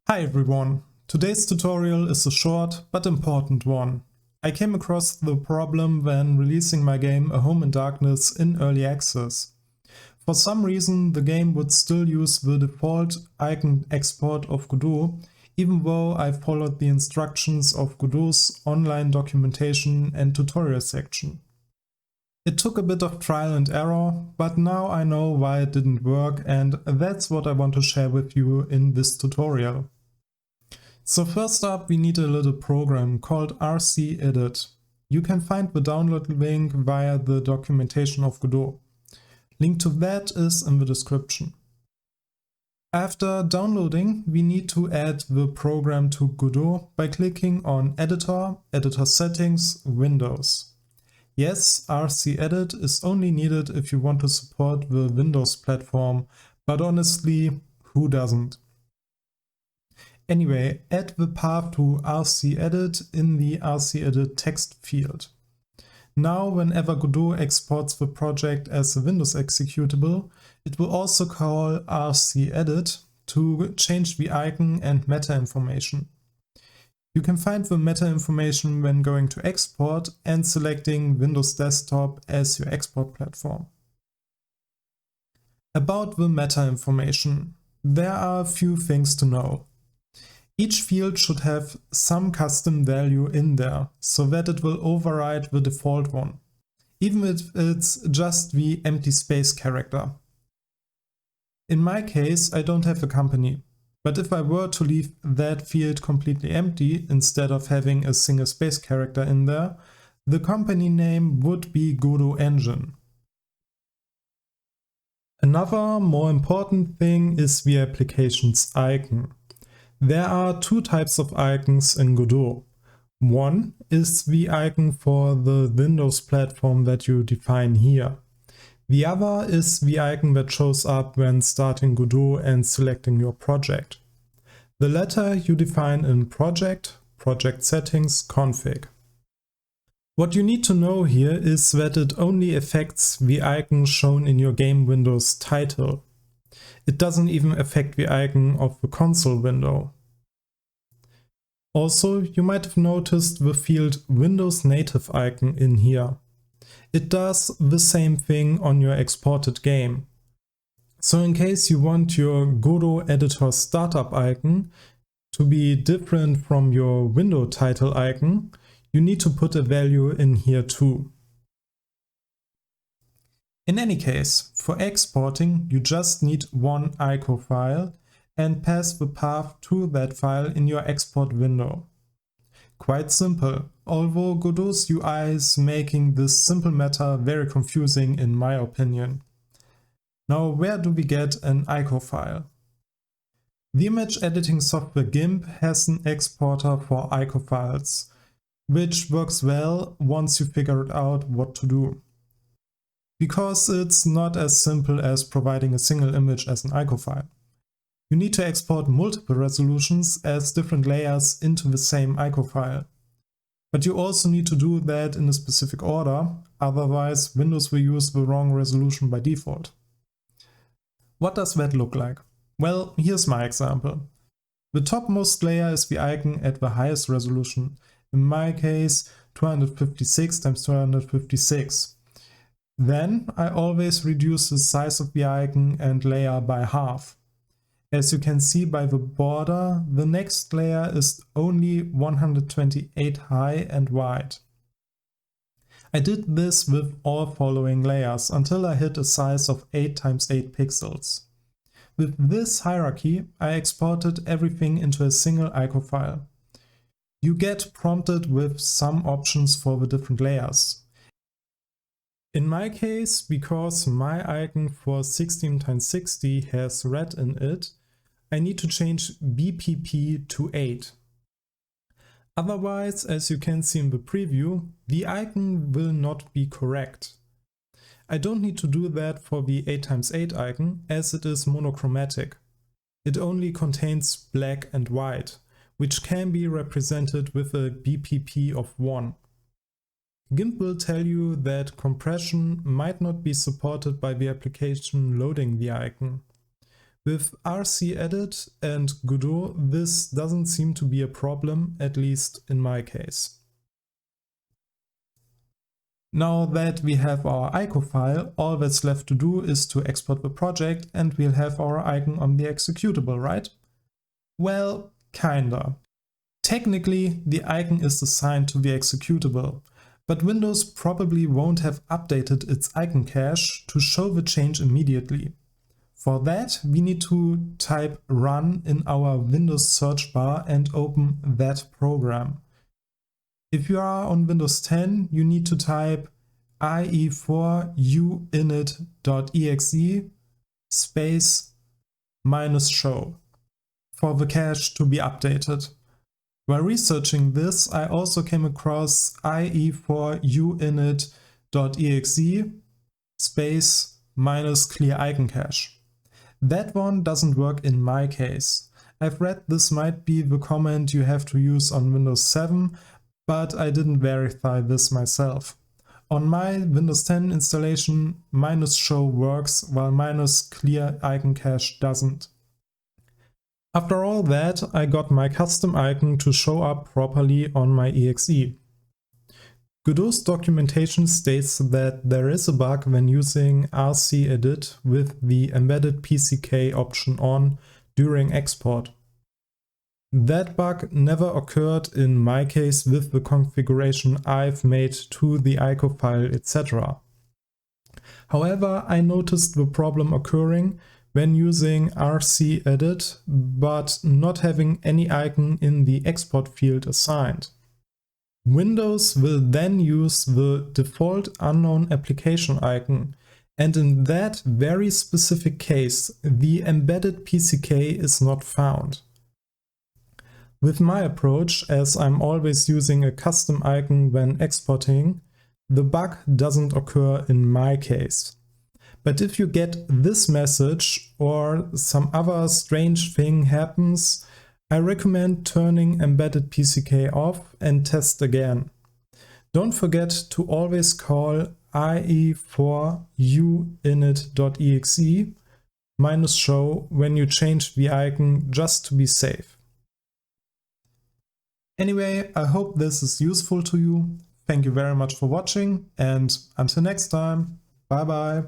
Hi everyone! Today's tutorial is a short but important one. I came across the problem when releasing my game A Home in Darkness in early access. For some reason the game would still use the default icon export of Godot, even though I followed the instructions of Godot's online documentation and tutorial section. It took a bit of trial and error, but now I know why it didn't work, and that's what I want to share with you in this tutorial. So first up, we need a little program called RCEdit. You can find the download link via the documentation of Godot. Link to that is in the description. After downloading, we need to add the program to Godot by clicking on Editor, Editor Settings, Windows. Yes, RCEdit is only needed if you want to support the Windows platform, but honestly, who doesn't? Anyway, add the path to RCEdit in the RCEdit text field. Now, whenever Godot exports the project as a Windows executable, it will also call RCEdit to change the icon and meta information. You can find the meta information when going to export and selecting Windows Desktop as your export platform. About the meta information, there are a few things to know. Each field should have some custom value in there, so that it will override the default one, even if it's just the empty space character. In my case, I don't have a company, but if I were to leave that field completely empty instead of having a single space character in there, the company name would be Godot Engine. Another more important thing is the application's icon. There are two types of icons in Godot. One is the icon for the Windows platform that you define here. The other is the icon that shows up when starting Godot and selecting your project. The latter you define in Project, Project Settings, Config. What you need to know here is that it only affects the icon shown in your game window's title. It doesn't even affect the icon of the console window. Also, you might have noticed the field Windows Native icon in here. It does the same thing on your exported game. So in case you want your Godot editor startup icon to be different from your window title icon, you need to put a value in here too. In any case, for exporting, you just need one ICO file and pass the path to that file in your export window. Quite simple, although Godot's UI is making this simple matter very confusing in my opinion. Now, where do we get an ICO file? The image editing software GIMP has an exporter for ICO files, which works well once you figured out what to do. Because it's not as simple as providing a single image as an ICO file. You need to export multiple resolutions as different layers into the same ICO file. But you also need to do that in a specific order, otherwise Windows will use the wrong resolution by default. What does that look like? Well, here's my example. The topmost layer is the icon at the highest resolution, in my case 256 × 256. Then I always reduce the size of the icon and layer by half. As you can see by the border, the next layer is only 128 high and wide. I did this with all following layers until I hit a size of 8 × 8 pixels. With this hierarchy, I exported everything into a single ICO file. You get prompted with some options for the different layers. In my case, because my icon for 16 × 60 has red in it, I need to change BPP to 8. Otherwise, as you can see in the preview, the icon will not be correct. I don't need to do that for the 8 × 8 icon as it is monochromatic. It only contains black and white, which can be represented with a BPP of 1. GIMP will tell you that compression might not be supported by the application loading the icon. With rcedit and Godot, this doesn't seem to be a problem, at least in my case. Now that we have our ICO file, all that's left to do is to export the project and we'll have our icon on the executable, right? Well, kinda. Technically, the icon is assigned to the executable, but Windows probably won't have updated its icon cache to show the change immediately. For that, we need to type run in our Windows search bar and open that program. If you are on Windows 10, you need to type ie4uinit.exe space -show for the cache to be updated. While researching this, I also came across ie4uinit.exe space -ClearIconCache. That one doesn't work in my case. I've read this might be the command you have to use on Windows 7, but I didn't verify this myself. On my Windows 10 installation, -show works while -ClearIconCache doesn't. After all that, I got my custom icon to show up properly on my exe. Godot's documentation states that there is a bug when using rcedit with the embedded PCK option on during export. That bug never occurred in my case with the configuration I've made to the ICO file, etc. However, I noticed the problem occurring when using rcedit but not having any icon in the export field assigned. Windows will then use the default unknown application icon, and in that very specific case, the embedded PCK is not found. With my approach, as I'm always using a custom icon when exporting, the bug doesn't occur in my case. But if you get this message or some other strange thing happens, I recommend turning embedded PCK off and test again. Don't forget to always call ie4uinit.exe -show when you change the icon, just to be safe. Anyway, I hope this is useful to you. Thank you very much for watching, and until next time, bye bye.